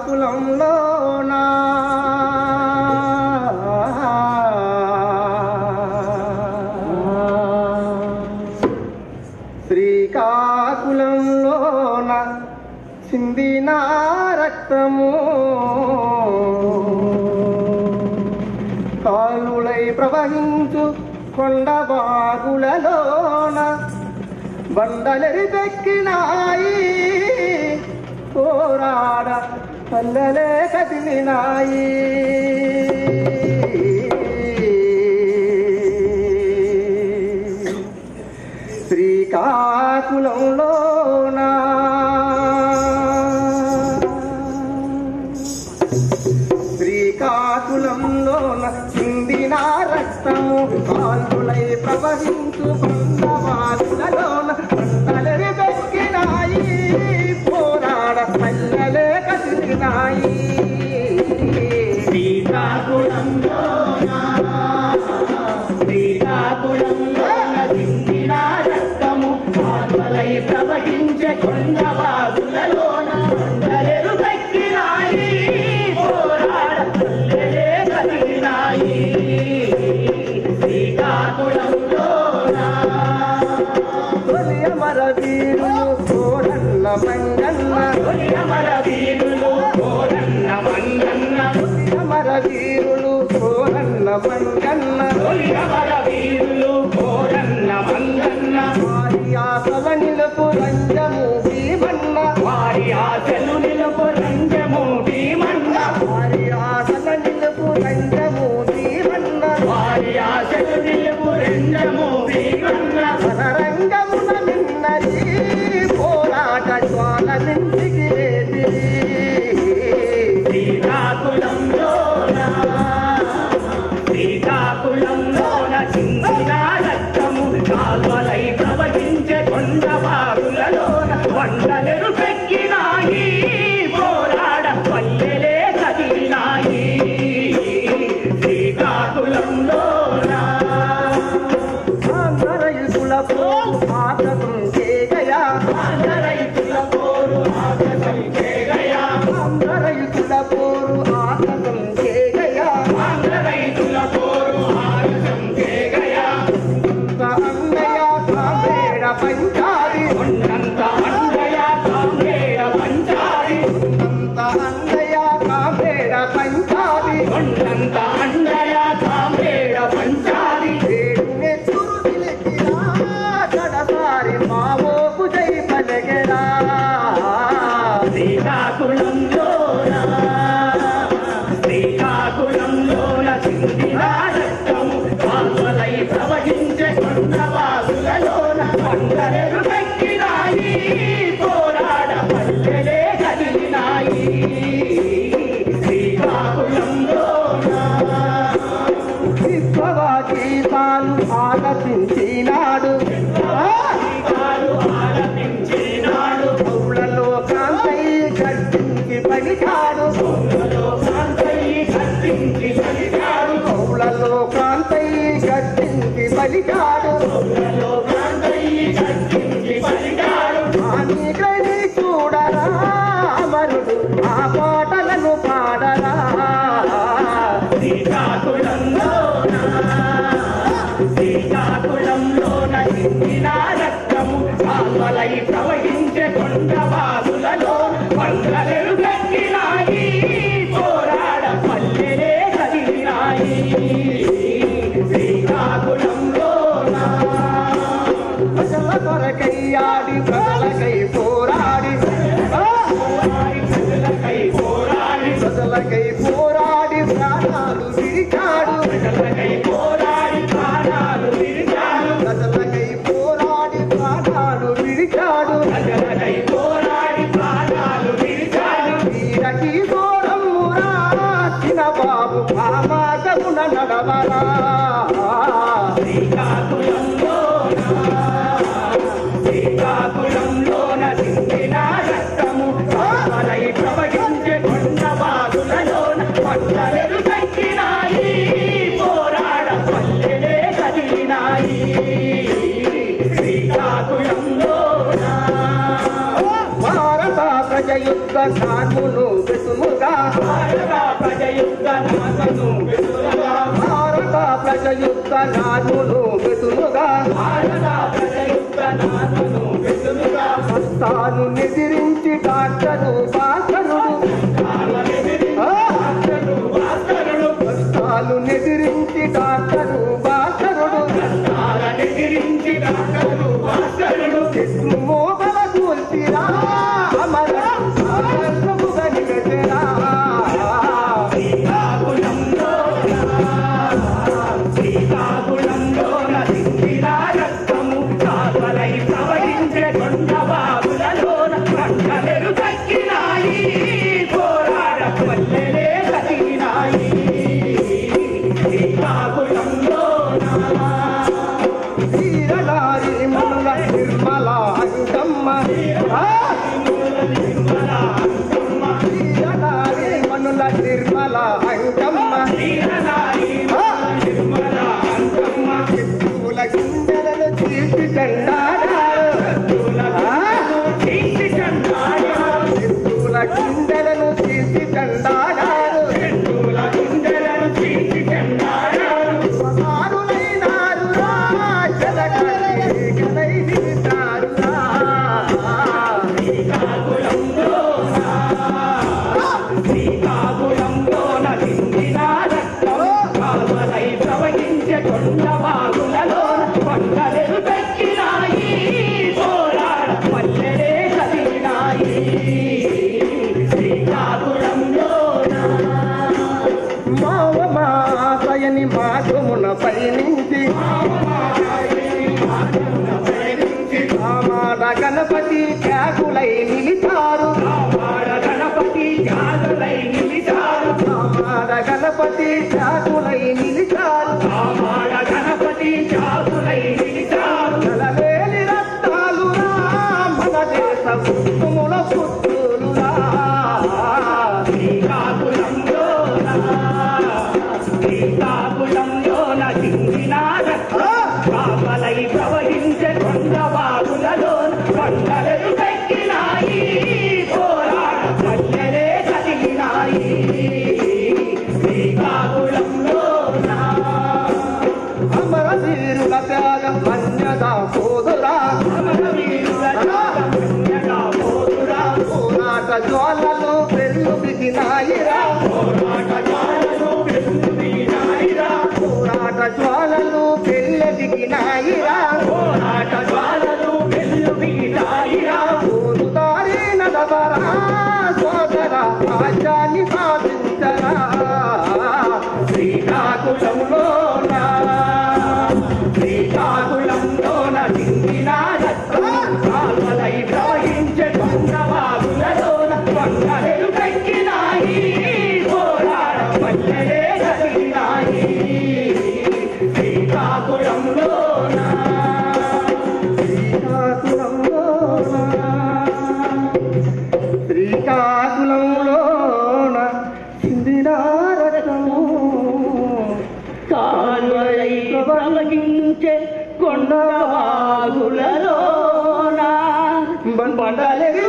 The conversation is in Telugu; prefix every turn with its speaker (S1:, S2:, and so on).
S1: శ్రీకాకుళంలోనా శ్రీకాకుళంలోన సిందిన రక్తము కాలులై ప్రవహించు కొండబాగులలోన బండలెరిపెక్కినాయి పోరాడ పల్లెలే కదిలినాయి శ్రీకాకుళంలోనా శ్రీకాకుళంలోన చిందిన రక్తము కాలులై ప్రవహించు కొండవాగులలోన బండలెరి బెక్కినాయి పోరాడ పల్లెలే కదిలినాయి
S2: శ్రీకాకుళంలోన చిందిన రక్తము కాలులై ప్రవహించే కొండవాగులలోన బండలెరు బెక్కినాయి పోరాడ పల్లెలే కదిలినాయి శ్రీకాకుళంలోన
S1: తొలియమర వీరులు కోరన్న మంగన్న
S2: తొలియమర వీరులు కోరన్న మంగన్న
S1: తొలియమర వీరులు కోరన్న మంగన్న
S2: తొలియమర వీరులు కోరన్న మంగన్న
S1: వారి ఆశల నిలుపు రంజము భీమన్న
S2: వారి ఆశలు నిలుపు రంజము భీమన్న
S1: వారి ఆశల నిలుపు రంజము భీమన్న
S2: వారి ఆశలు నిలుపు రంజము భీమన్న
S1: రణరంగమున నిన్నది పోరాట జ్వాల నింటికి లేది
S2: శ్రీకాకుళంలోన చిందిన రక్తము కాల్వలై ప్రవహించే కొండవాగులలోన బండలెరు పెక్కినాయి పోరాడ పల్లెలే కదిలినాయి శ్రీకాకుళంలోన
S1: ఆంధ్రయుతుల పోరు ఆకతం చేయగయా
S2: రైతుల పోరు ఆకతం చేయగయా
S1: ఆంధ్రయుతుల పోరు ఆకతం చేయగయా
S2: రైతుల పోరు ఆకతం చేయగయా
S1: అన్నయ్య కాంబేడ పంచాది
S2: కొండంత అన్నయ్య కాంబేడ పంచాది
S1: అన్నయ్య కాంబేడ పంచాది
S2: కొండంత అన్నయ్య కాంబేడ పంచాది
S1: నెత్తురు నిలిచినా కడసారి మావోకు జై పలగరా
S2: శ్రీకాకుళంలోన చిందిన రక్తము కాల్వలై ప్రవహించే కొండవాగులలోన బండలెరు పెక్కినాయి పోరాడ పల్లెలే కదిలినాయి శ్రీకాకుళంలోన
S1: విశ్వవాగీతాలు ఆలపించినాడు
S2: ఆలపించినాడు
S1: పౌలలో కాంతయ్య గర్జించి పలికాడు
S2: పౌలలో కాంతయ్య గర్జించి పలికాడు
S1: పౌలలో కాంతయ్య గర్జించి పలికాడు
S2: పౌలలో కాంతయ్య గర్జించి పలికాడు
S1: ఆని గ్రహి చూడరా అమరుడు ఆ పాటలను పాడరా
S2: శ్రీకాకుళంలోన చిందిన రక్తము కాల్వలై ప్రవహించే కొండవాగులలో బండలెరు గట్టినాయి పోరాడ పల్లెలే కదిలినాయి శ్రీకాకుళంలోన
S1: ప్రజల కొరకయ్యాడి ప్రజలకై పోరాడి
S2: ప్రజలకై పోరాడి
S1: ప్రజలకై పోరాడి ప్రాణాలు విరిచాడు
S2: ప్రజలకై పోరాడి ప్రాణాలు విరిచాడు
S1: ప్రజలకై పోరాడి ప్రాణాలు విరిచాడు
S2: ప్రజలకై పోరాడి ప్రాణాలు విరిచాడు
S1: వీరకి దూరమురా చిన్న బాబు ఆ మార్గమున నడవరా
S2: శ్రీకాకుళంలోన చిందిన రక్తము కాల్వలై ప్రవహించే కొండవాగులలోన బండలెరు పెక్కినాయి పోరాడ పల్లెలే కదిలినాయి శ్రీకాకుళంలోన
S1: భారత ప్రజయు ప్రజయుద్ధ నాన్మును వెతుముగా
S2: భారత ప్రజయుద్ధ నాన్మును వెతుముగా
S1: భారత ప్రజయుద్ధ నాన్మును వెతుముగా
S2: భారత ప్రజయుద్ధ నాన్మును వెతుముగా
S1: తాను నిదిరించి డాక్టరు భాస్కరుడు తాను నిదిరించి డాక్టరు భాస్కరుడు మోగల కూల్చిరా అమర అమరముగా నిగజరా
S2: శ్రీకాకుళంలోన సింగిలా రక్తము కావలై ప్రవహించే కొండ బాబులలోన పంటలు తగ్గినాయి పోరాడ పల్లెలే కదిలినాయి శ్రీకాకుళంలోన
S1: వీరనారి మనుల నిర్మల అంకమ్మ వీరనారి మనుల నిర్మల అంకమ్మ చెట్టుల గింజలను తీసి చెండాడారు చెట్టుల గింజలను తీసి చెండాడారు స్వకారులైనారురా జలకై నిలిచారురా
S2: శ్రీకాకుళంలోన సింగిలా రక్తము కావలై ప్రవహించే కొండ బాగులలోన కొండలు తగ్గినాయి పోరాడ పల్లెలే కదిలినాయి శ్రీకాకుళంలోన
S1: మావమాసయని మాధమున పయనించి ఆమాడ గణపతి త్యాగులై నిలిచారు
S2: ఆమాడ గణపతి త్యాగులై నిలిచారు
S1: ఆమాడ గణపతి త్యాగులై నిలిచారు
S2: ఆమాడ గణపతి త్యాగులై నిలిచారు
S1: నలవేలి రత్నాలురా మన దేశ పుట్టుముల పుట్టులురా
S2: శ్రీకాకుళంలోన సింగిలా రక్తం కావలై ప్రవహించే కొండ బాగులలోన కొండలు తగ్గినాయి పోరాడ పల్లెలే కదిలినాయి శ్రీకాకుళంలోన
S1: అమరవీరుల త్యాగం మన్యదా సోదరా
S2: అమరవీరుల త్యాగమన్యగా పోతురా
S1: పోరాట జ్వాలలు పెళ్ళు దిగినాయిరా
S2: పోరాట జ్వాలలు పెరుగుతున్నాయిరా
S1: పోరాట జ్వాలలు పెళ్ళ దిగినాయిరా
S2: పోరాట జ్వాలలు వెల్లువిరితాయిరా
S1: పోరుదారి నడవరా సోదర రాజ్యాన్ని సాధించరా
S2: శ్రీకాకుళంలోన సింగిలా రక్తం కావలై ప్రవహించే కొండ బాబులలోన కొండలు తగ్గినాయి పోరాడ పల్లెలే కదిలినాయి శ్రీకాకుళంలోన
S1: శ్రీకాకుళంలోన సింధినారకము
S2: కాలువలై ప్రవహించే కొండ బాగులలోన
S1: బండలెరు